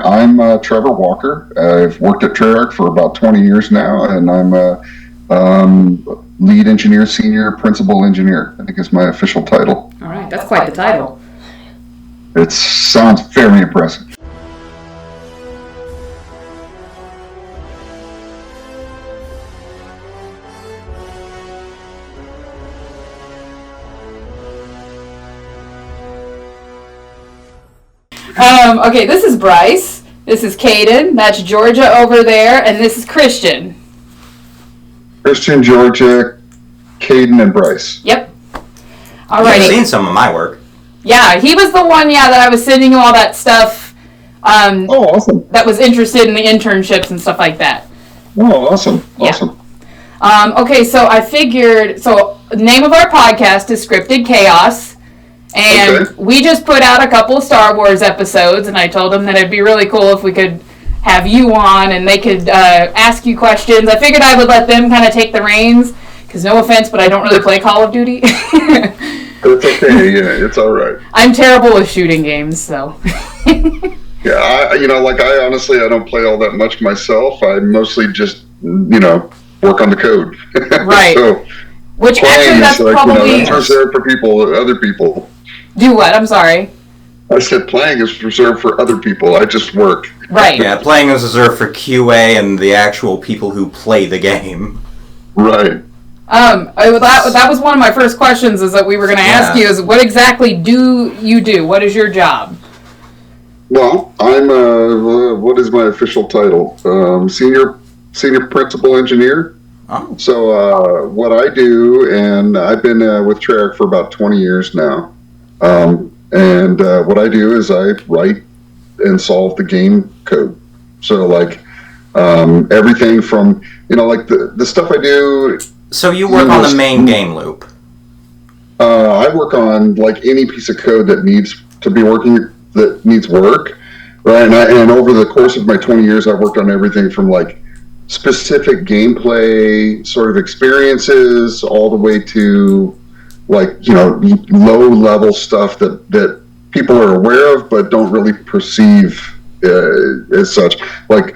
I'm Trevor Walker. I've worked at Treyarch for about 20 years now, and I'm lead engineer, senior principal engineer, I think is my official title. All right, that's quite the title. It sounds very impressive. Okay, this is Bryce. This is Caden. That's Georgia over there, and this is Christian. Christian, Georgia, Caden, and Bryce. Yep. Alrighty. I've seen some of my work. Yeah, he was the one, that I was sending you all that stuff. Awesome. That was interested in the internships and stuff like that. Oh, awesome. Yeah. Awesome. Okay, so I figured, the name of our podcast is Scripted Chaos. And we just put out a couple of Star Wars episodes, and I told them that it'd be really cool if we could have you on, and they could ask you questions. I figured I would let them kind of take the reins, because no offense, but I don't really play Call of Duty. It's okay, yeah, it's all right. I'm terrible with shooting games, so. Yeah, I honestly, I don't play all that much myself. I mostly just, work on the code. Right. So, which actually, that's probably... that's reserved for other people. Do what? I'm sorry. I said playing is reserved for other people. I just work. Right. Yeah, playing is reserved for QA and the actual people who play the game. Right. That was one of my first questions is that we were going to ask you is what exactly do you do? What is your job? Well, I'm what is my official title? Senior principal engineer. Oh. So what I do, and I've been with Treyarch for about 20 years now. And what I do is I write and solve the game code. So everything from, the stuff I do. So you work on the main game loop? I work on any piece of code that needs to be working, that needs work. Right. And over the course of my 20 years, I've worked on everything from specific gameplay sort of experiences all the way to low level stuff that people are aware of but don't really perceive as such, the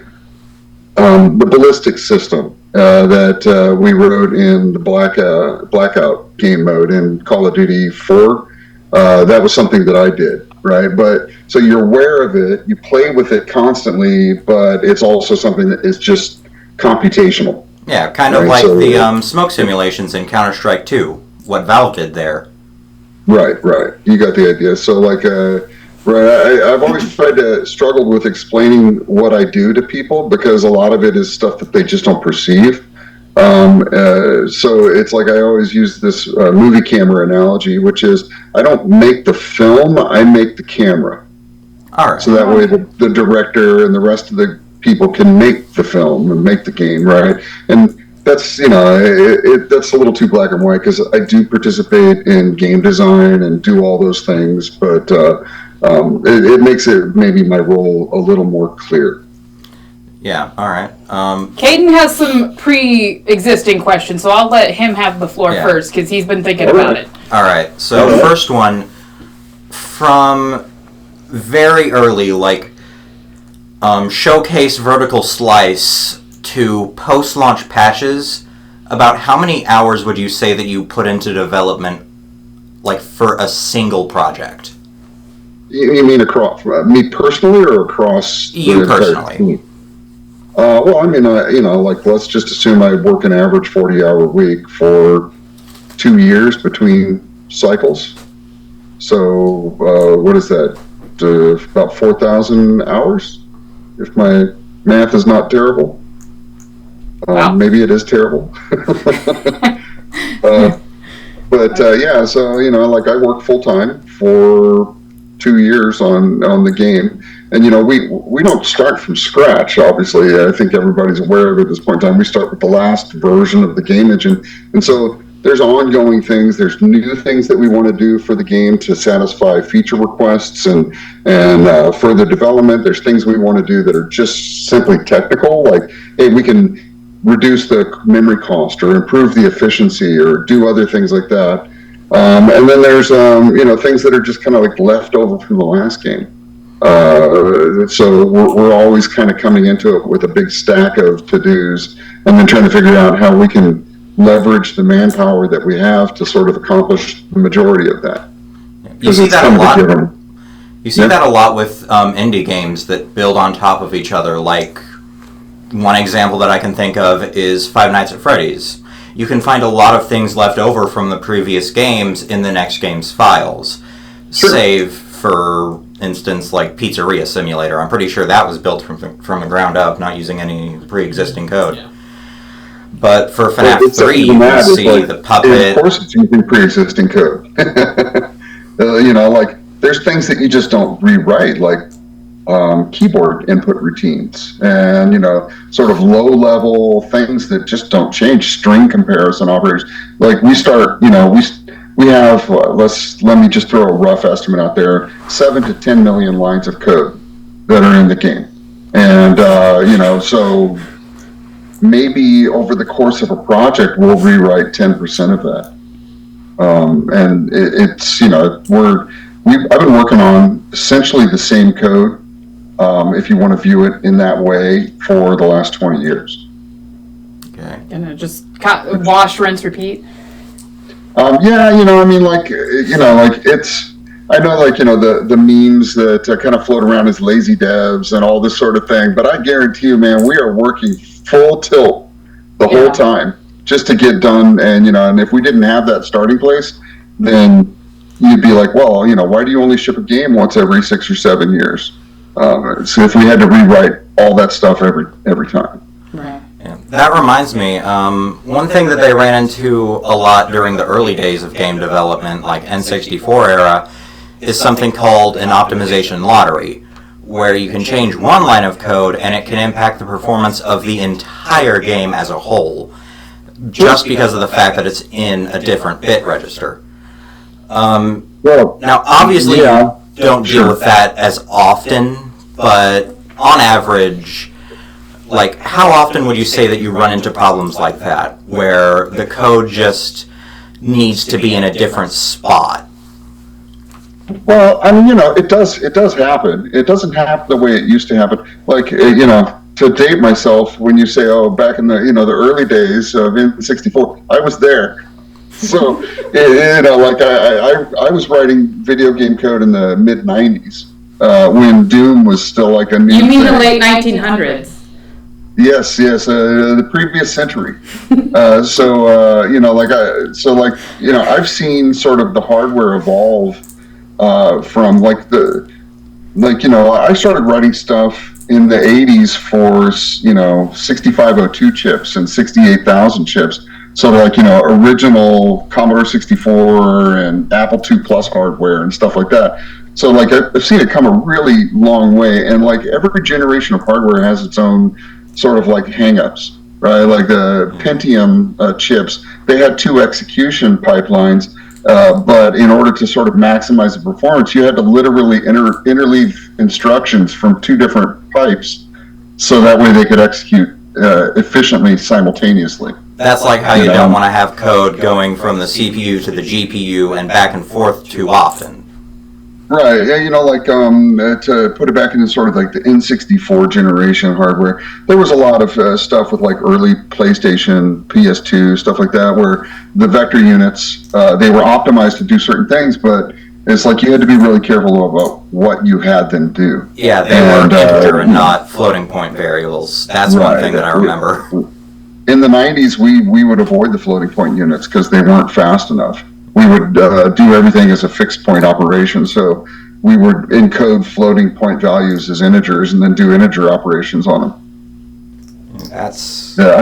ballistic system that we wrote in the blackout game mode in Call of Duty 4. That was something that I did, right? But so you're aware of it, you play with it constantly, but it's also something that is just computational. Yeah, kind of like the smoke simulations in Counter-Strike 2. What Valve did there. Right. You got the idea. So, I've always struggled with explaining what I do to people because a lot of it is stuff that they just don't perceive. So it's I always use this movie camera analogy, which is I don't make the film, I make the camera. All right. So that way the director and the rest of the people can make the film and make the game, right? And that's that's a little too black and white because I do participate in game design and do all those things, but it makes it maybe my role a little more clear. Yeah, all right. Caden has some pre-existing questions, so I'll let him have the floor first because he's been thinking about it. All right, so first one, from very early, showcase vertical slice to post-launch patches, about how many hours would you say that you put into development, for a single project? You mean across me personally or across you personally? Let's just assume I work an average 40-hour week for 2 years between cycles. So what is that? About 4,000 hours, if my math is not terrible. Wow. Maybe it is terrible. So I work full time for 2 years on the game, and we don't start from scratch. Obviously, I think everybody's aware of it at this point in time. We start with the last version of the game engine, and so there's ongoing things. There's new things that we want to do for the game to satisfy feature requests and further development. There's things we want to do that are just simply technical, hey, we can reduce the memory cost or improve the efficiency or do other things like that. And then there's things that are just kind of left over from the last game. So we're always kind of coming into it with a big stack of to-dos, and then trying to figure out how we can leverage the manpower that we have to sort of accomplish the majority of that. You see that a lot. You see that a lot with indie games that build on top of each other. Like, one example that I can think of is Five Nights at Freddy's. You can find a lot of things left over from the previous games in the next game's files. Sure. Save, for instance, like Pizzeria Simulator. I'm pretty sure that was built from the ground up, not using any pre-existing code. Yeah. But for FNAF 3, you can see the puppet. Of course it's using pre-existing code. Like, there's things that you just don't rewrite, like keyboard input routines and, sort of low-level things that just don't change, string comparison operators. Like, we start, we have, let me just throw a rough estimate out there, 7 to 10 million lines of code that are in the game. And, so maybe over the course of a project, we'll rewrite 10% of that. And it's, I've been working on essentially the same code, if you want to view it in that way, for the last 20 years. Okay. And just wash, rinse, repeat? It's, I know, the memes that kind of float around as lazy devs and all this sort of thing, but I guarantee you, man, we are working full tilt the whole time just to get done. And, and if we didn't have that starting place, then you'd be like, well, why do you only ship a game once every 6 or 7 years? So if we had to rewrite all that stuff every time. Right. Yeah. That reminds me, one thing that they ran into a lot during the early days of game development, like N64 era, is something called an optimization lottery, where you can change one line of code and it can impact the performance of the entire game as a whole, just because of the fact that it's in a different bit register. Now, obviously, you don't deal with that as often, but on average, like, how often would you say that you run into problems like that, where the code just needs to be in a different spot? Well, it does happen. It doesn't happen the way it used to happen. Like, to date myself, when you say, oh, back in the, the early days of N64, I was there. So, I was writing video game code in the mid-90s, when Doom was still like a new thing. You mean the late 1900s? Yes, the previous century. I've seen sort of the hardware evolve from I started writing stuff in the 80s for 6502 chips and 68,000 chips. So original Commodore 64 and Apple II Plus hardware and stuff like that. So I've seen it come a really long way, and every generation of hardware has its own sort of hang-ups, right? Like the Pentium chips, they had 2 execution pipelines, but in order to sort of maximize the performance, you had to literally interleave instructions from 2 different pipes, so that way they could execute efficiently simultaneously. That's like how you don't want to have code going from the CPU to the GPU and back and forth too often. Right, yeah, to put it back into sort of the N64 generation hardware, there was a lot of stuff with early PlayStation, PS2, stuff like that, where the vector units, they were optimized to do certain things, but it's you had to be really careful about what you had them do. Yeah, they were integer and not floating point variables. That's right, one thing that I remember. In the 90s, we would avoid the floating point units because they weren't fast enough. We would do everything as a fixed point operation, so we would encode floating point values as integers and then do integer operations on them. I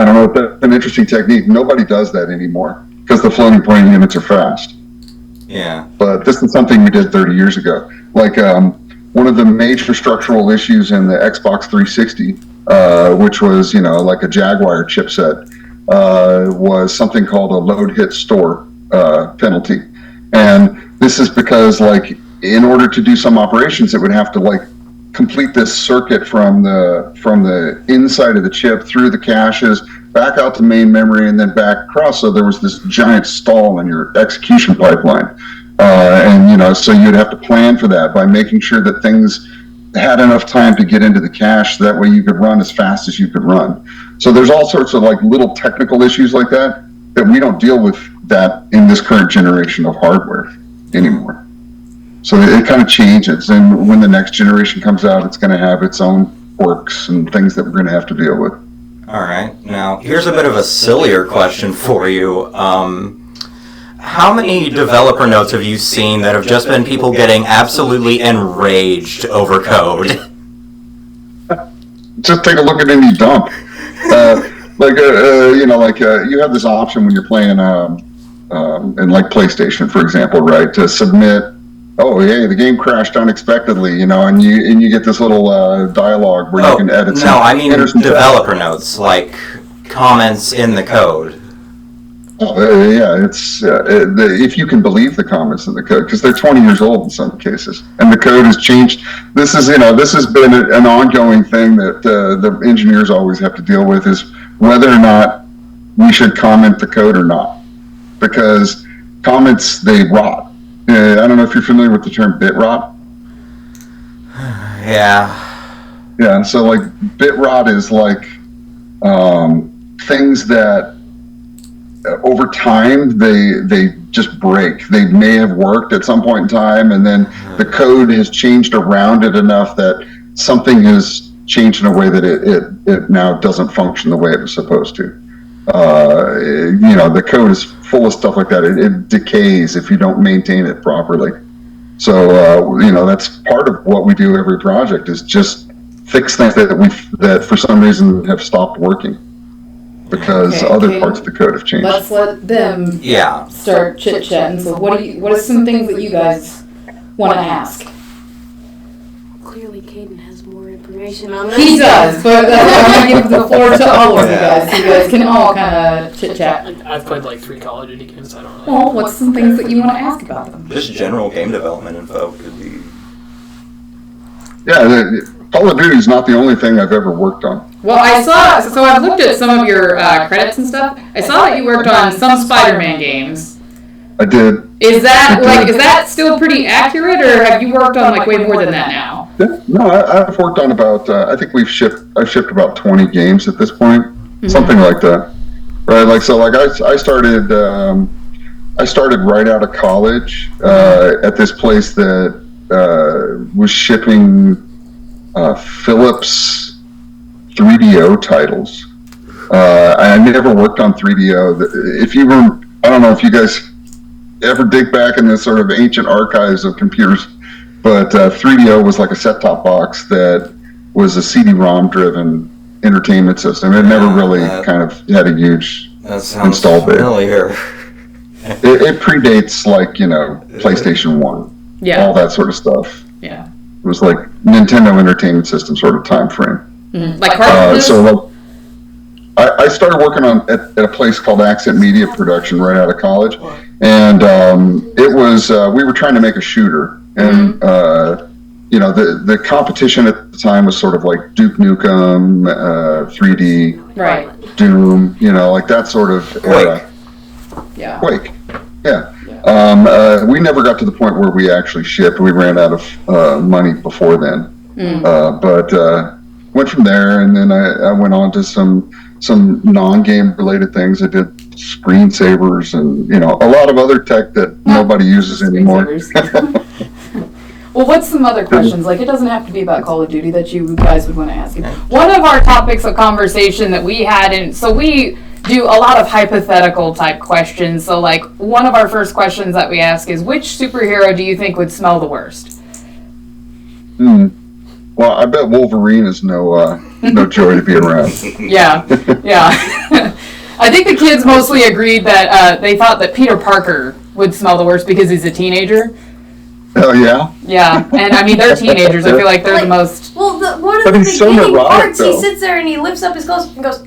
don't know if that's an interesting technique. Nobody does that anymore because the floating point units are fast. Yeah. But this is something we did 30 years ago. One of the major structural issues in the Xbox 360, which was, a Jaguar chipset, was something called a load hit store penalty. And this is because, in order to do some operations, it would have to, complete this circuit from the inside of the chip through the caches, back out to main memory, and then back across. So there was this giant stall in your execution pipeline. So you'd have to plan for that by making sure that things had enough time to get into the cache. That way you could run as fast as you could run. So there's all sorts of like little technical issues like that we don't deal with that in this current generation of hardware anymore. So it kind of changes, and when the next generation comes out, it's going to have its own quirks and things that we're going to have to deal with. All right. Now, here's a bit of a sillier question for you. How many developer notes have you seen that have just been people getting absolutely enraged over code? Just take a look at any dump. You have this option when you're playing in like PlayStation, for example, right? To submit, oh, hey, the game crashed unexpectedly, and you get this little dialogue where you can edit. No, I mean developer notes, like comments in the code. Oh, yeah, it's if you can believe the comments in the code, because they're 20 years old in some cases, and the code has changed. This has been an ongoing thing that the engineers always have to deal with, is whether or not we should comment the code or not, because comments, they rot. I don't know if you're familiar with the term bit rot. Yeah. Yeah, so like bit rot is like things that over time they just break. They may have worked at some point in time, and then the code has changed around it enough that something has changed in a way that it now doesn't function the way it was supposed to. The code is full of stuff like that. It decays if you don't maintain it properly. So that's part of what we do every project, is just fix things that for some reason have stopped working because other parts of the code have changed. Let's let them start chit-chatting. So what are some things that you guys want to ask? Clearly Caden has more information on this. He does, but I'm going to give the floor to all of you guys, so you guys can all kind of chit-chat. I've played like 3 Call of Duty games, I don't really Well, what's some things that you want to ask about them? Just general game development info could be. Yeah, Call of Duty is not the only thing I've ever worked on. Well, I saw, so I've looked at some of your credits and stuff. I saw that you worked on some Spider-Man games. I did. Is that still pretty accurate, or have you worked on like way more than that now? Yeah, no, I've worked on about, I think I've shipped about 20 games at this point, something like that. Right, I started right out of college at this place that was shipping Philips 3DO titles. I never worked on 3DO. I don't know if you guys ever dig back in the sort of ancient archives of computers, but 3DO was like a set-top box that was a CD-ROM driven entertainment system. It never really kind of had a huge install base. It predates PlayStation 1, all that sort of stuff. Yeah. It was like Nintendo Entertainment System sort of time frame. Mm-hmm. Like cartridges? I started working at a place called Accent Media Production right out of college, and it was we were trying to make a shooter, and the competition at the time was sort of like Duke Nukem, 3D, right, Doom, like that sort of era. Quake. Yeah. We never got to the point where we actually shipped. We ran out of money before then, but went from there, and then I went on to some non-game related things. I did screensavers and a lot of other tech that nobody uses anymore. Well, what's some other questions? Like, it doesn't have to be about Call of Duty that you guys would want to ask. One of our topics of conversation that we had, and so we do a lot of hypothetical type questions. So, like, one of our first questions that we ask is, which superhero do you think would smell the worst? Well, I bet Wolverine is no joy to be around. Yeah. I think the kids mostly agreed that they thought that Peter Parker would smell the worst because he's a teenager. Oh, yeah? Yeah, and I mean, they're teenagers. I feel like they're the most... Well, one of the beginning parts, he sits there and he lifts up his clothes and goes...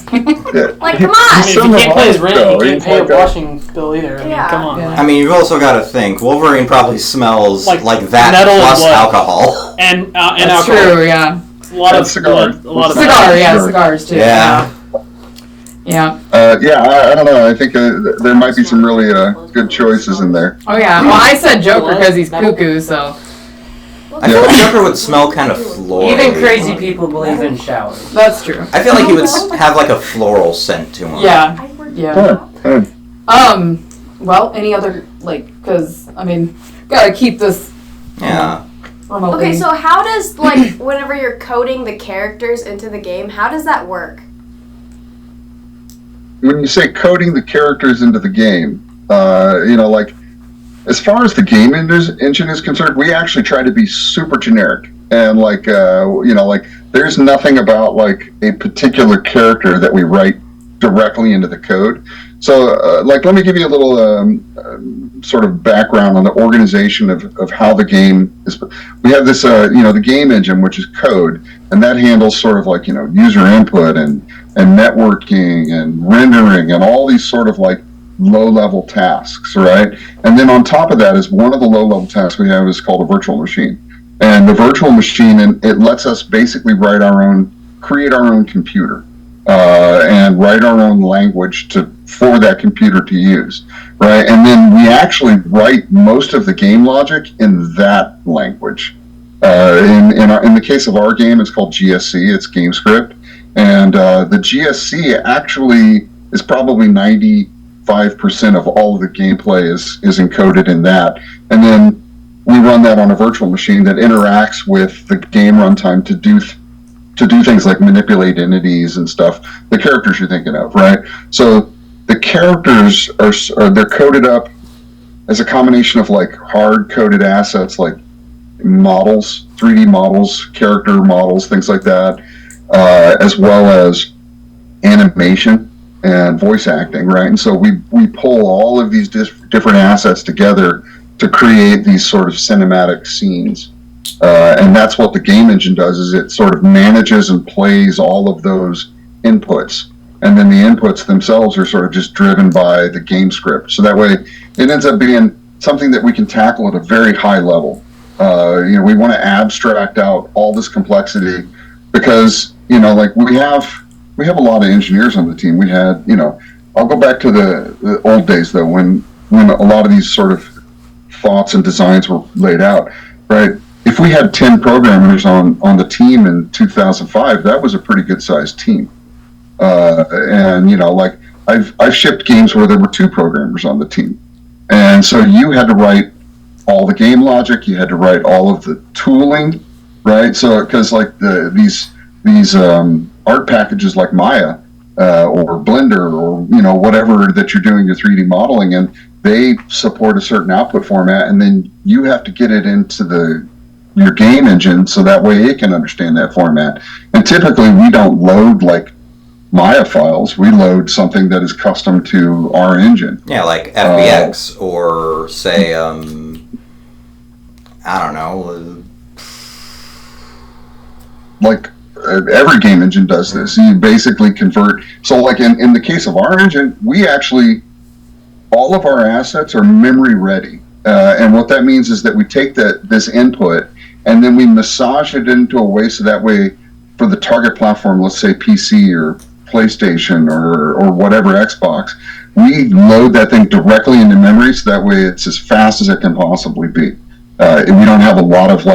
Like, come on! I mean, if you can't play his rent, you can't pay a washing bill either. I mean, come on. I mean, you've also got to think, Wolverine probably smells like that plus alcohol. And That's alcohol. True, yeah. A lot of cigars. Cigars too. Yeah. I don't know. I think there might be some really good choices in there. Oh yeah. Well, I said Joker because he's cuckoo, so. I feel like Joker would smell kind of floral. Even crazy people believe in showers. That's true. I feel like he would have like a floral scent to him. Yeah. Well, any other, because, gotta keep this remotely. Okay, so how does, whenever you're coding the characters into the game, how does that work? When you say coding the characters into the game, as far as the game engine is concerned, we actually try to be super generic. And, there's nothing about, a particular character that we write directly into the code. So, let me give you a little sort of background on the organization of how the game is. We have this, the game engine, which is code, and that handles sort of user input and networking and rendering and all these sort of low-level tasks, right? And then on top of that is one of the low-level tasks we have is called a virtual machine. And the virtual machine, it lets us basically create our own computer and write our own language for that computer to use, right? And then we actually write most of the game logic in that language. In the case of our game, it's called GSC, it's GameScript. And the GSC actually is probably 95% of all of the gameplay is encoded in that. And then we run that on a virtual machine that interacts with the game runtime to do things like manipulate entities and stuff, the characters you're thinking of, right? So the characters they're coded up as a combination of hard-coded assets like models, 3D models, character models, things like that, as well as animation and voice acting, right? And so we pull all of these different assets together to create these sort of cinematic scenes. And that's what the game engine does, is it sort of manages and plays all of those inputs. And then the inputs themselves are sort of just driven by the game script. So that way it ends up being something that we can tackle at a very high level. We want to abstract out all this complexity because, we have a lot of engineers on the team. We had, I'll go back to the old days though, when a lot of these sort of thoughts and designs were laid out, right? If we had 10 programmers on the team in 2005, that was a pretty good sized team. I've shipped games where there were 2 programmers on the team. And so you had to write all the game logic, you had to write all of the tooling, right? So, because these art packages like Maya or Blender or whatever that you're doing your 3D modeling in, they support a certain output format, and then you have to get it into your game engine so that way it can understand that format. And typically we don't load Maya files, we load something that is custom to our engine. Yeah, like FBX or say, I don't know. Every game engine does this. You basically convert. So in the case of our engine, we actually, all of our assets are memory ready. And what that means is that we take this input and then we massage it into a way so that way for the target platform, let's say PC or PlayStation or whatever Xbox, we load that thing directly into memory so that way it's as fast as it can possibly be. And we don't have a lot of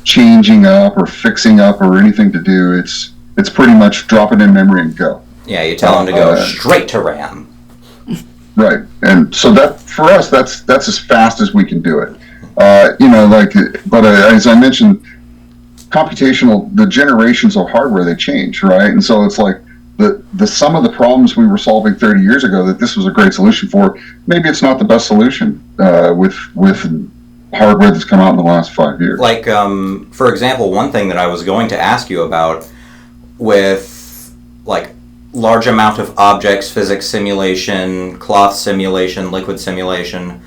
changing up or fixing up or anything to do. It's pretty much drop it in memory and go. Yeah, you tell them to go straight to RAM. Right, and so that for us, that's as fast as we can do it. But as I mentioned, the generations of hardware, they change, right? And so it's the sum of the problems we were solving 30 years ago that this was a great solution for, maybe it's not the best solution with hardware that's come out in the last 5 years. For example, one thing that I was going to ask you about with large amount of objects, physics simulation, cloth simulation, liquid simulation,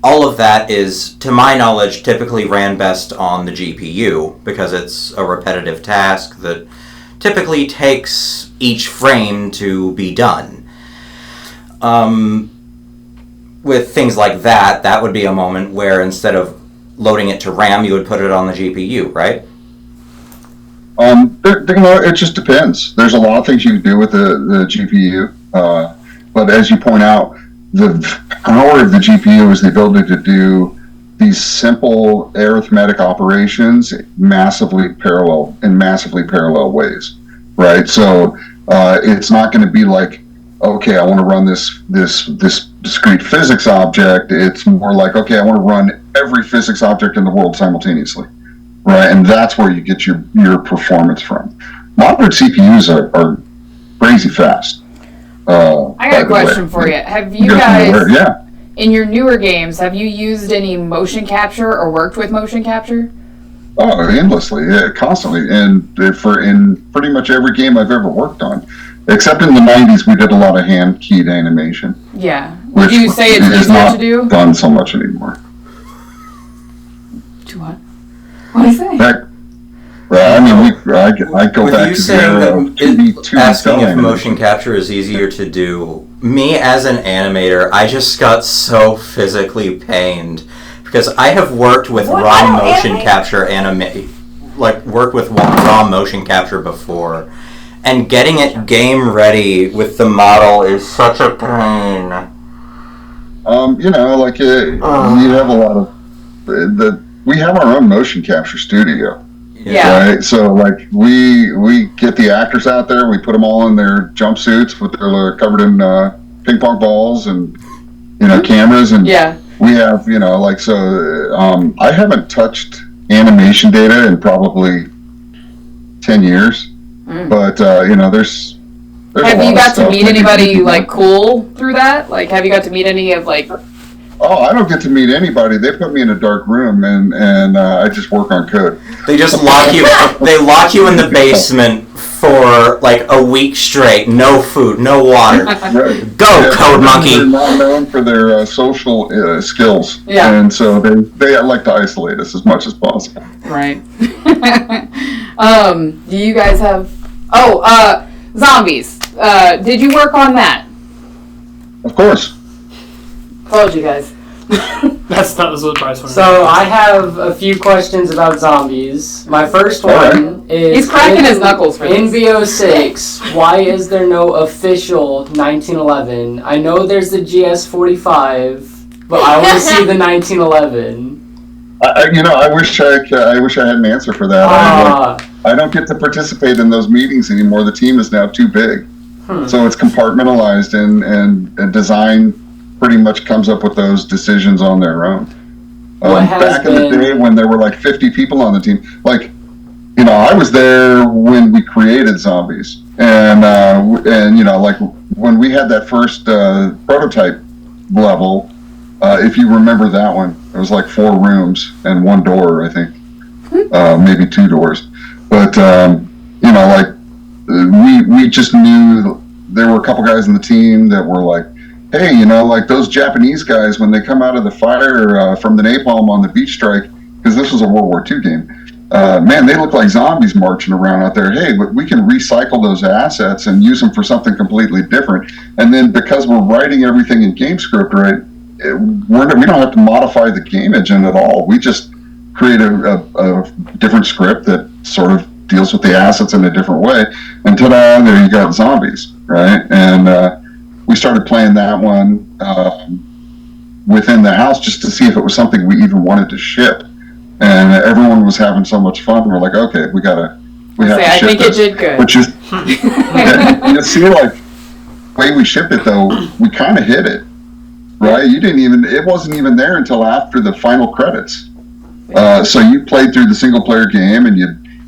all of that is, to my knowledge, typically ran best on the GPU because it's a repetitive task that typically takes each frame to be done. With things like that would be a moment where instead of loading it to RAM, you would put it on the GPU, right? It just depends. There's a lot of things you can do with the GPU, but as you point out, the power of the GPU is the ability to do these simple arithmetic operations massively parallel ways, right? So it's not going to be like, okay, I want to run this discrete physics object. It's more like, okay, I want to run every physics object in the world simultaneously, right? And that's where you get your performance from. Modern CPUs are crazy fast. I got a question for you. Have you guys, in your newer games, have you used any motion capture or worked with motion capture? Oh, endlessly, constantly, and in pretty much every game I've ever worked on, except in the '90s, we did a lot of hand-keyed animation. Yeah. Would you say it's easier to do? Not done so much anymore. To what? What do you say? I mean, I go with back you to saying that asking if motion capture is easier to do. Me as an animator, I just got so physically pained because I have worked with raw motion capture worked with raw motion capture before, and getting it game ready with the model is such a pain. You have a lot of we have our own motion capture studio. Yeah. Right. So we get the actors out there, we put them all in their jumpsuits with their covered in ping pong balls and cameras, and we have I haven't touched animation data in probably 10 years, but there's have you got to meet anybody cool through that? Like, have you got to meet any of Oh, I don't get to meet anybody. They put me in a dark room and I just work on code. They just lock you. They lock you in the basement for a week straight. No food, no water. Right. Go, code monkey. They're not known for their social skills, and so they like to isolate us as much as possible. Right. Do you guys have? Zombies. Did you work on that? Of course. Told you guys. That's not the surprise one. So I have a few questions about zombies. My first one is... He's cracking his knuckles for in this. VO6, why is there no official 1911? I know there's the GS45, but I want to see the 1911. I wish I had an answer for that. I don't get to participate in those meetings anymore. The team is now too big. So it's compartmentalized and design pretty much comes up with those decisions on their own. Back in the day when there were 50 people on the team, I was there when we created Zombies, and when we had that first prototype level, if you remember that one, it was 4 rooms and 1 door, I think, maybe 2 doors, but we just knew there were a couple guys in the team that were hey, those Japanese guys, when they come out of the fire from the napalm on the beach strike, because this was a World War II game, man, they look like zombies marching around out there. Hey, but we can recycle those assets and use them for something completely different. And then because we're writing everything in GameScript, right, we don't have to modify the game engine at all. We just create a different script that sort of deals with the assets in a different way. And ta-da, there you got Zombies, right? And we started playing that one within the house just to see if it was something we even wanted to ship. And everyone was having so much fun. We're like, okay, we have to ship I think this. It did good. Which is, you see, the way we shipped it though, we kind of hit it, right? It wasn't even there until after the final credits. So you played through the single player game, and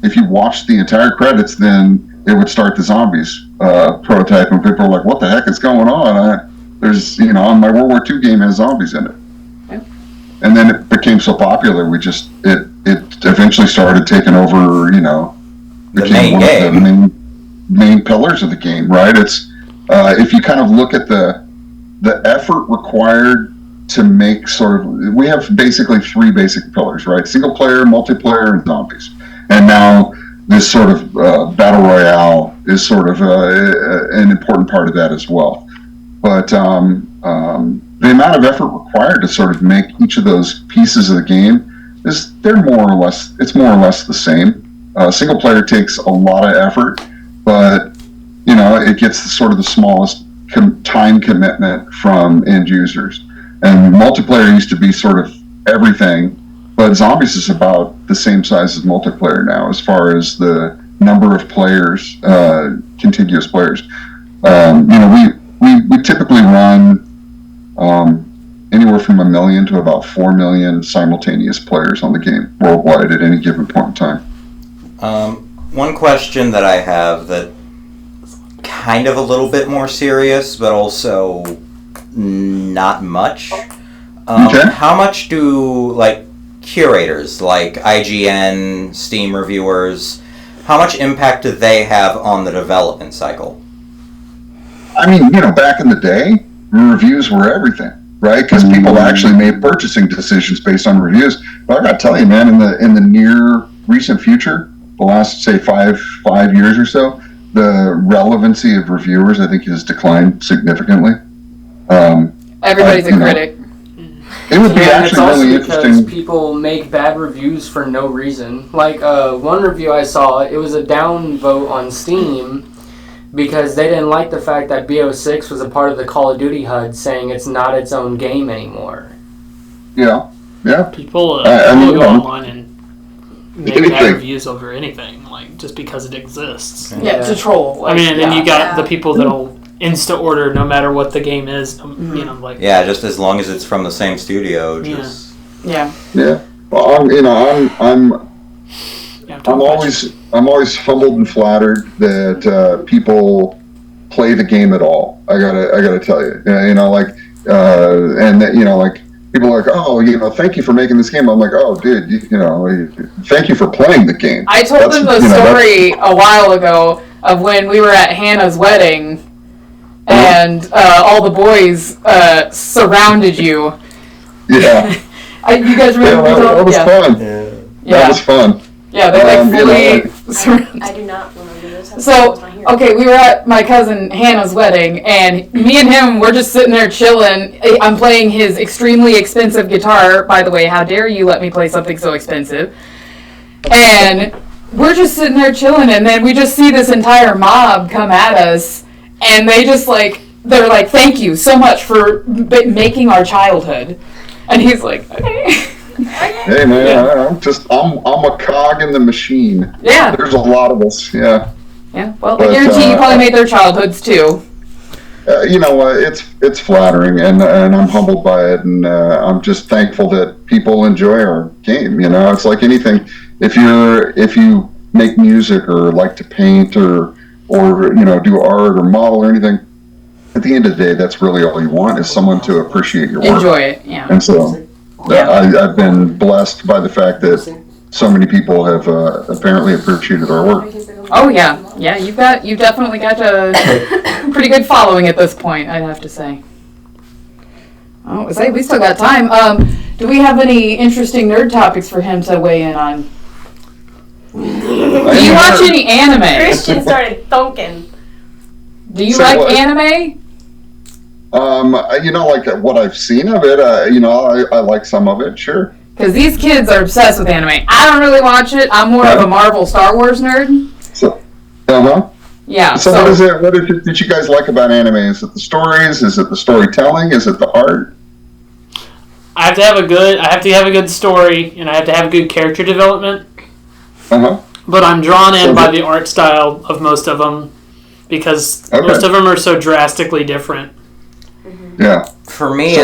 if you watched the entire credits, then it would start the Zombies prototype, and people were like, what the heck is going on? My World War II game has zombies in it. Yeah. And then it became so popular, it eventually started taking over, became one of the main pillars of the game, right? It's, if you kind of look at the effort required to make we have basically 3 basic pillars, right? Single player, multiplayer, and zombies. And now this sort of battle royale is sort of an important part of that as well. But the amount of effort required to sort of make each of those pieces of the game it's more or less the same. Single player takes a lot of effort, but it gets the smallest time commitment from end users. And multiplayer used to be sort of everything, but zombies is about the same size as multiplayer now, as far as the number of players, contiguous players. We typically run anywhere from 1 million to about 4 million simultaneous players on the game worldwide at any given point in time. One question that I have that kind of a little bit more serious, but also not much. Okay. How much do curators like IGN, Steam reviewers, how much impact do they have on the development cycle? I mean, back in the day, reviews were everything, right? Because people actually made purchasing decisions based on reviews. But I got to tell you, man, in the near recent future, the last say five years or so, the relevancy of reviewers, I think, has declined significantly. Everybody's a critic. It would be and it's actually also really because interesting. people make bad reviews for no reason. One review I saw, it was a down vote on Steam because they didn't like the fact that BO6 was a part of the Call of Duty HUD, saying it's not its own game anymore. Yeah. People I go online and make bad anything. reviews over anything, just because it exists. Yeah, to troll. And then you got Yeah. the people that'll insta order no matter what the game is. Yeah, just as long as it's from the same studio. Just Yeah. Well, I'm always humbled and flattered that people play the game at all. I gotta tell you, and that people are like, oh, thank you for making this game. I'm like, oh, dude, thank you for playing the game. I told them the story a while ago of when we were at Hannah's wedding, and all the boys surrounded you. Yeah. You guys remember that was fun. Yeah. That was fun. Yeah, they fully surrounded. I do not remember this. So, okay, we were at my cousin Hannah's wedding, and me and him, we're just sitting there chilling. I'm playing his extremely expensive guitar. By the way, how dare you let me play something so expensive? And we're just sitting there chilling, and then we just see this entire mob come at us, and they just they're like, thank you so much for making our childhood. And he's like, okay. Hey man, I'm a cog in the machine. Yeah. There's a lot of us. Yeah. Yeah. Well, I guarantee you probably made their childhoods too. It's flattering, and I'm humbled by it, and I'm just thankful that people enjoy our game. It's like anything. If you make music or like to paint or do art or model or anything, at the end of the day, that's really all you want is someone to appreciate your work. Enjoy it. Yeah. And so. I've been blessed by the fact that so many people have apparently appreciated our work. Oh yeah, you've definitely got a pretty good following at this point, I'd have to say. Oh, we still got time. Do we have any interesting nerd topics for him to weigh in on? Do you watch any anime? Christian started thunking. Do you Say like what? anime? What I've seen of it, I like some of it, sure. Because these kids are obsessed with anime. I don't really watch it. I'm more of a Marvel Star Wars nerd. So, Yeah. So what is it that you guys like about anime? Is it the stories? Is it the storytelling? Is it the art? I have to have a good story, and I have to have good character development. But I'm drawn in by the art style of most of them because most of them are so drastically different. Yeah. For me,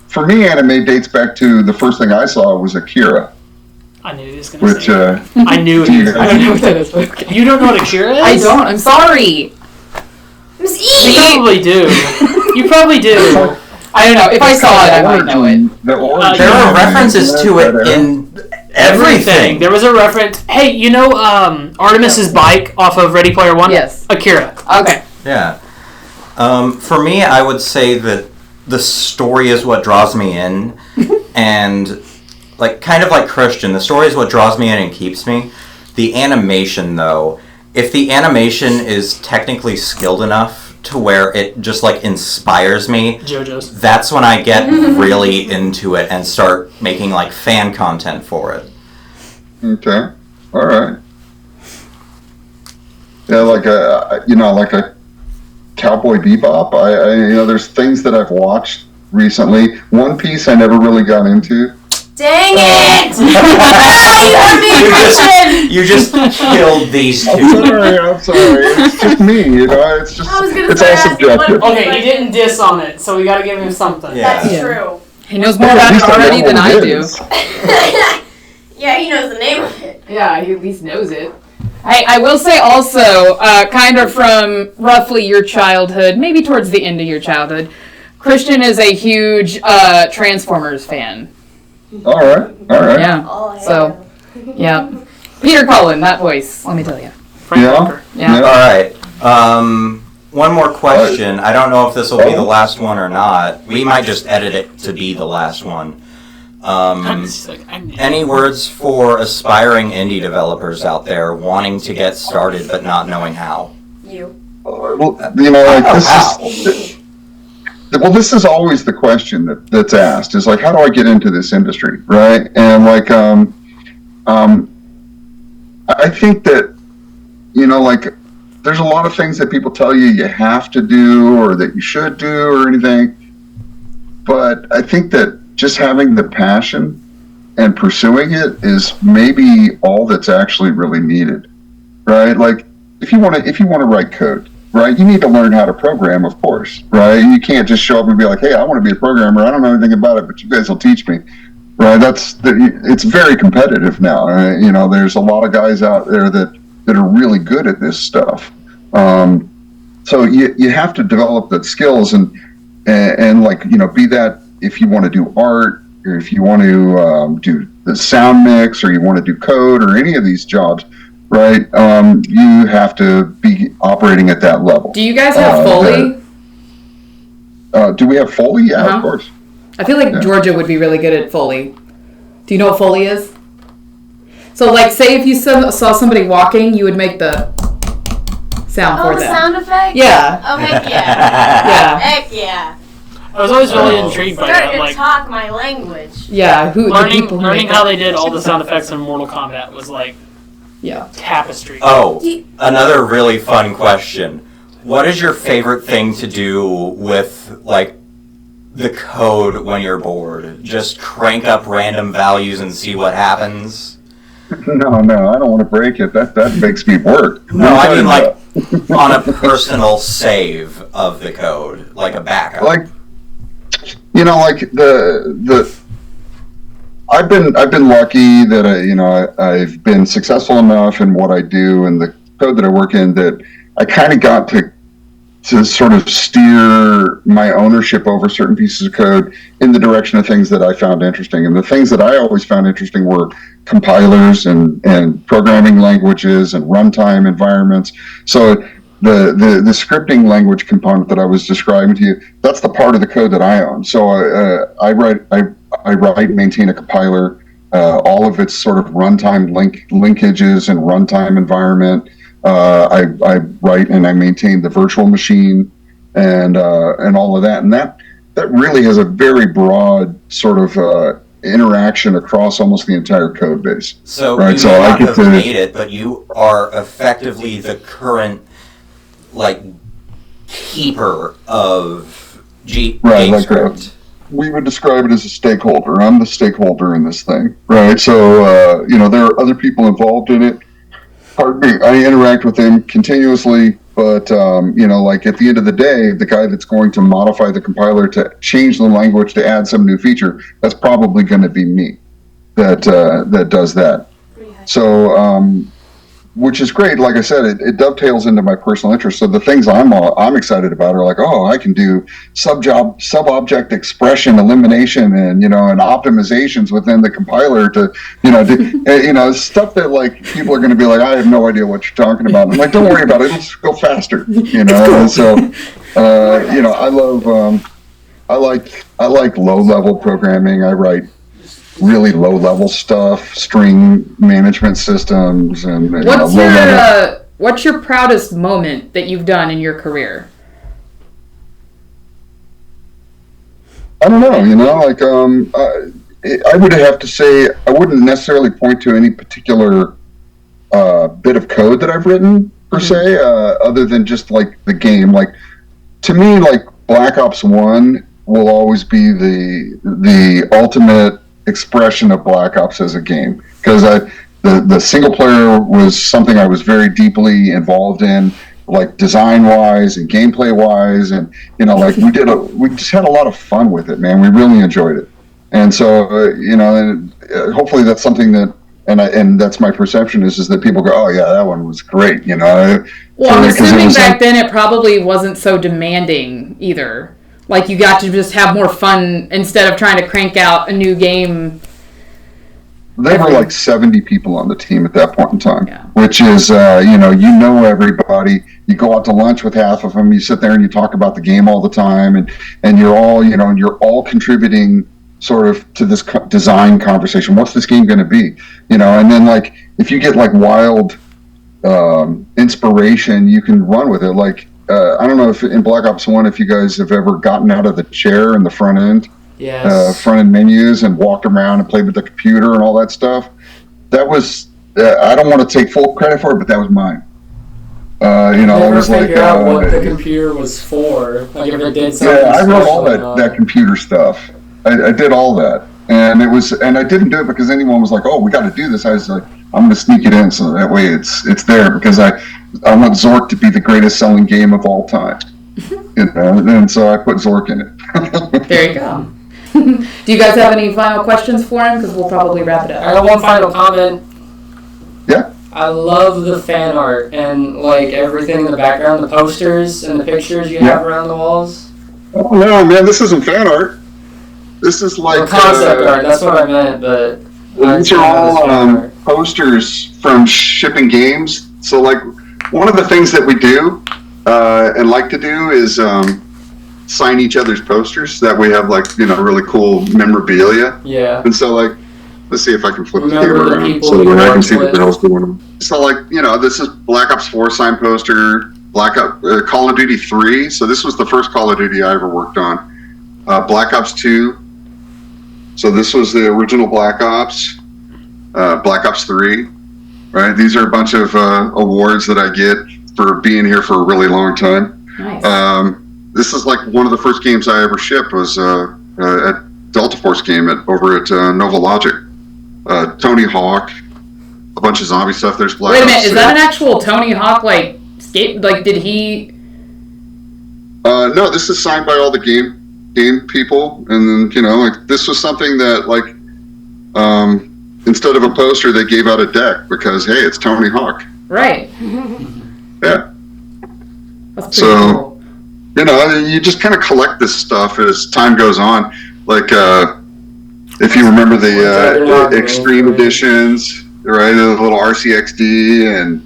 for me, anime dates back to the first thing I saw was Akira. I knew he was going to say that. I don't know what that is. But okay. You don't know what Akira is? I don't. I'm sorry. You probably do. You probably do. I don't know. If I saw it, I might know it. There are references to it in everything. There was a reference. Hey, Artemis's bike off of Ready Player One? Yes. Akira. Okay. Yeah. For me, I would say that the story is what draws me in, and kind of like Christian, the story is what draws me in and keeps me. The animation, though, if the animation is technically skilled enough to where it just inspires me, JoJo's. That's when I get really into it and start making fan content for it. Okay. All right. Yeah, like a Cowboy Bebop. There's things that I've watched recently. One Piece I never really got into. Dang it! You just killed these two. I'm sorry. It's just me, It's just, it's all subjective. Okay, he didn't diss on it, so we gotta give him something. Yeah. That's true. He knows more about it already than I do. Yeah, he knows the name of it. Yeah, he at least knows it. I will say also, kind of from roughly your childhood, maybe towards the end of your childhood, Christian is a huge Transformers fan. All right. Yeah. So, yeah. Peter Cullen, that voice, let me tell you. Frank Walker. Yeah. All right. One more question. I don't know if this will be the last one or not. We might just edit it to be the last one. Any words for aspiring indie developers out there wanting to get started but not knowing how? You. Well, this is always the question that's asked. Is like, how do I get into this industry, right? And like, I think that there's a lot of things that people tell you have to do or that you should do or anything. But I think that just having the passion and pursuing it is maybe all that's actually really needed, right? Like, if you want to write code, right, you need to learn how to program, of course, right? You can't just show up and be like, hey, I want to be a programmer. I don't know anything about it, but you guys will teach me, right? It's very competitive now. There's a lot of guys out there that are really good at this stuff. So you have to develop the skills and be that if you want to do art or if you want to do the sound mix or you want to do code or any of these jobs, right? You have to be operating at that level. Do you guys have Foley? Do we have Foley? Yeah, of course. I feel like Georgia would be really good at Foley. Do you know what Foley is? So, like, say if you saw somebody walking, you would make the sound for them. Oh, the sound effect? Yeah. Oh, heck yeah. Yeah. Heck yeah. I was always really intrigued by that. Starting to Like, talk my language. Yeah. Learning how they did all the sound effects in Mortal Kombat was like tapestry. Oh, another really fun question. What is your favorite thing to do with, like, the code when you're bored? Just crank up random values and see what happens? No, I don't want to break it. That makes me work. No, I mean, like, on a personal save of the code, like a backup. Like, I've been lucky that I've been successful enough in what I do and the code that I work in that I kind of got to sort of steer my ownership over certain pieces of code in the direction of things that I found interesting. And the things that I always found interesting were compilers and programming languages and runtime environments. So the scripting language component that I was describing to you, that's the part of the code that I own. So I write and maintain a compiler, all of its sort of runtime linkages and runtime environment. I write and I maintain the virtual machine and all of that. And that really has a very broad sort of interaction across almost the entire code base. So right? you may not have made it, but you are effectively the current, like, keeper of GameScript. We would describe it as a stakeholder. I'm the stakeholder in this thing, right? So, there are other people involved in it. Pardon me, I interact with them continuously, but, like at the end of the day, the guy that's going to modify the compiler to change the language to add some new feature, that's probably going to be me that does that. So, which is great. Like I said, it dovetails into my personal interest. So the things I'm excited about are like, I can do sub-object expression elimination and optimizations within the compiler to stuff that like people are going to be like, I have no idea what you're talking about. I'm like, don't worry about it. It'll just go faster. And so I like low-level programming. I write really low-level stuff, string management systems, and what's your proudest moment that you've done in your career? I don't know. I would have to say I wouldn't necessarily point to any particular bit of code that I've written per se, other than just like the game. Like to me, like Black Ops 1 will always be the ultimate expression of Black Ops as a game, because the single player was something I was very deeply involved in, like design wise and gameplay wise, and like we just had a lot of fun with it, man. We really enjoyed it, and so hopefully that's something that. And that's my perception is that people go, oh yeah, that one was great, Well, I'm assuming back then it probably wasn't so demanding either. Like you got to just have more fun instead of trying to crank out a new game. There were like 70 people on the team at that point in time, yeah. Which is, everybody. You go out to lunch with half of them. You sit there and you talk about the game all the time, and you're all, you're all contributing sort of to this design conversation. What's this game going to be? And then like if you get like wild inspiration, you can run with it. Like I don't know if in Black Ops 1 if you guys have ever gotten out of the chair in the front end, front end menus, and walked around and played with the computer and all that stuff. That was I don't want to take full credit for it, but that was mine. I was like out what the computer was for. Like if it did something. Yeah, I wrote all that computer stuff. I did all that, and I didn't do it because anyone was like, "Oh, we got to do this." I was like, "I'm going to sneak it in so that way it's there," because I want Zork to be the greatest selling game of all time, and so I put Zork in it. There you go. Do you guys have any final questions for him? Because we'll probably wrap it up. I got one final comment. Yeah. I love the fan art and like everything in the background, the posters and the pictures you have around the walls. Oh no, man! This isn't fan art. This is like concept art. That's what I meant, but these are all posters from shipping games. So, like, one of the things that we do and like to do is sign each other's posters. That we have like really cool memorabilia. Yeah. And so, like, let's see if I can flip the camera around so that I can see what the hell's going on. So, like, this is Black Ops 4 signed poster. Call of Duty 3. So this was the first Call of Duty I ever worked on. Black Ops 2. So this was the original Black Ops, Black Ops 3, right? These are a bunch of awards that I get for being here for a really long time. Nice. This is like one of the first games I ever shipped was at Delta Force game over at Nova Logic. Tony Hawk, a bunch of zombie stuff. There's Black Ops. Wait a minute, is that an actual Tony Hawk like skate? Like, did he? No, this is signed by all the game people, and then like this was something that like instead of a poster they gave out a deck because hey, it's Tony Hawk. Right. Yeah. That's pretty cool. You just kind of collect this stuff as time goes on. Like if you remember the Extreme editions, right? The little RCXD and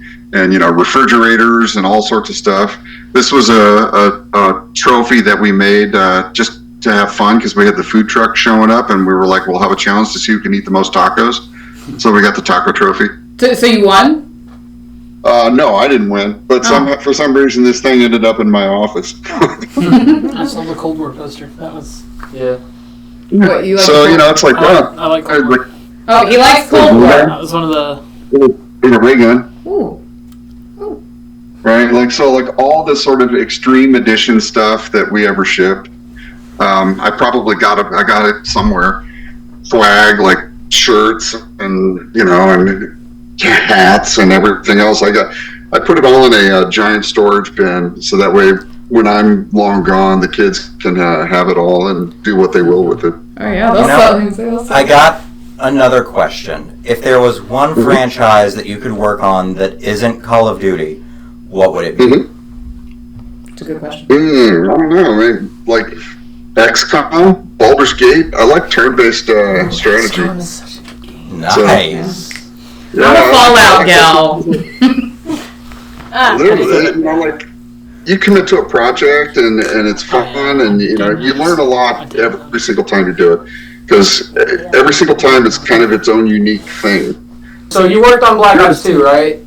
refrigerators and all sorts of stuff. This was a trophy that we made just to have fun because we had the food truck showing up and we were like, we'll have a challenge to see who can eat the most tacos. So we got the taco trophy. So you won? No, I didn't win. But for some reason, this thing ended up in my office. I saw the Cold War poster. That was... Yeah. What, you like so, it's like, I like Cold War. Oh, he likes Cold War. That was one of the... In a ray gun. Ooh. Right? Like all the sort of Extreme Edition stuff that we ever shipped. I probably got it somewhere. Swag, like shirts and, and hats and everything else. I put it all in a giant storage bin so that way when I'm long gone, the kids can have it all and do what they will with it. Oh, yeah. I got another question. If there was one franchise that you could work on that isn't Call of Duty, what would it be? It's a good question. I don't know. I mean, like XCOM, Baldur's Gate. I like turn-based strategy. Nice. So, I'm a Fallout gal. Like you commit to a project and it's fun and you learn a lot every single time you do it because every single time it's kind of its own unique thing. So you worked on Black Ops 2, right?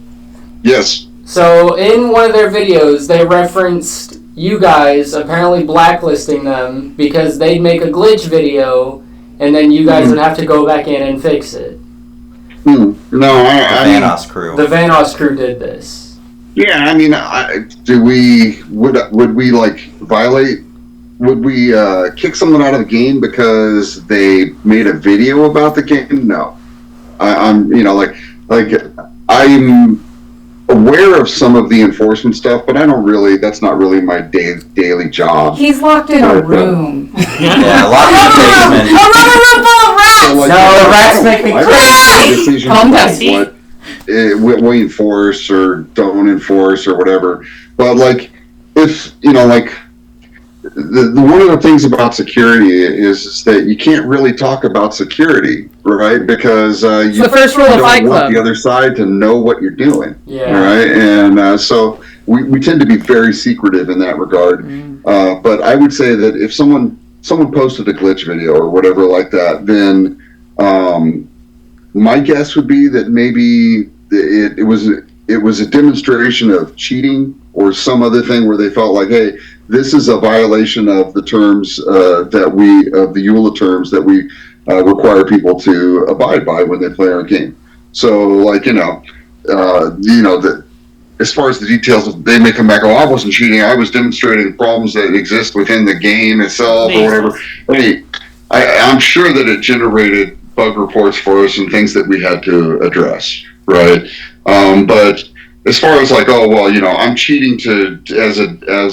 Yes. So in one of their videos, they referenced you guys apparently blacklisting them because they'd make a glitch video and then you guys would have to go back in and fix it. No, The Vanos crew. The Vanos crew did this. Yeah, I mean, would we like violate would we kick someone out of the game because they made a video about the game? No. I'm aware of some of the enforcement stuff, but that's not really my daily job. He's locked in a room. Yeah, locked in the basement. A room full of rats! So, like, No, the rats make me cry! Calm down. What we enforce or don't enforce or whatever. But, like, if, one of the things about security is that you can't really talk about security, right? Because you the first rule of Fight don't want Club. the other side to know what you're doing, Yeah. right? And so we tend to be very secretive in that regard. But I would say that if someone posted a glitch video or whatever like that, then my guess would be that maybe it was a demonstration of cheating or some other thing where they felt like, hey, this is a violation of the terms of the EULA terms that we require people to abide by when they play our game. So, like, that as far as the details, they may come back, oh, I wasn't cheating, I was demonstrating problems that exist within the game itself or whatever. Hey, I'm sure that it generated bug reports for us and things that we had to address, right? But as far as like, oh, well, I'm cheating as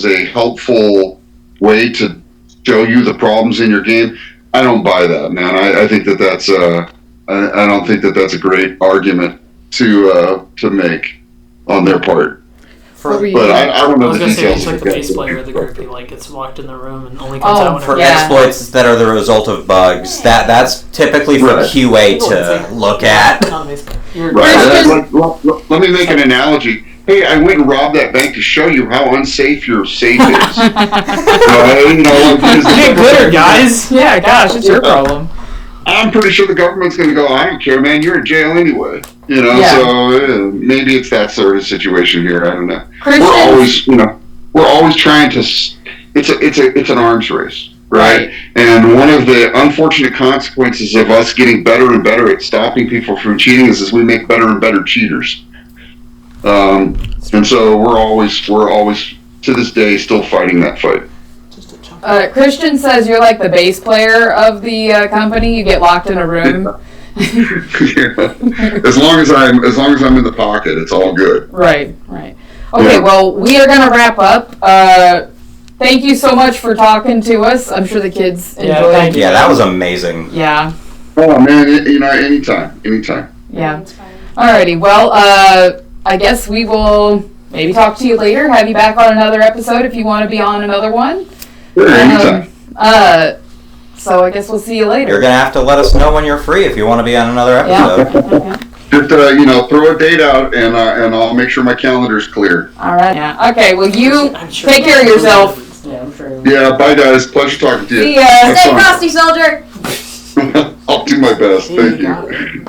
a helpful way to show you the problems in your game, I don't buy that, man. I think that's I don't think that's a great argument to make on their part. But I don't know I was the gonna say, details. it's like the bass player of the group who gets locked in the room and only comes out For whenever. exploits that are the result of bugs, that's typically for QA to look at. Not a bass player. Right. Let me make an analogy. Hey, I went and robbed that bank to show you how unsafe your safe is. Get gooder, guys. Yeah, gosh, it's your problem. I'm pretty sure the government's going to go, I don't care, man, you're in jail anyway. So maybe it's that sort of situation here. I don't know. We're always trying to. It's an arms race, right? And one of the unfortunate consequences of us getting better and better at stopping people from cheating is we make better and better cheaters. And so we're always to this day still fighting that fight. Christian says you're like the bass player of the company. You get locked in a room. As long as I'm in the pocket, it's all good. Right. Okay, well, we are gonna wrap up. Thank you so much for talking to us. I'm sure the kids enjoyed it. Yeah, that was amazing. Yeah. Oh man, anytime. Yeah. Alrighty. Well, I guess we will maybe talk to you later. Have you back on another episode if you want to be on another one. Sure, anytime. So I guess we'll see you later. You're going to have to let us know when you're free if you want to be on another episode. Yeah. Just, throw a date out and I'll make sure my calendar's clear. All right. Yeah. Okay. Well, you take care of yourself. Yeah, I'm sure. Yeah. Bye, guys. Pleasure talking to you. See ya. Stay frosty, soldier! I'll do my best. Thank you.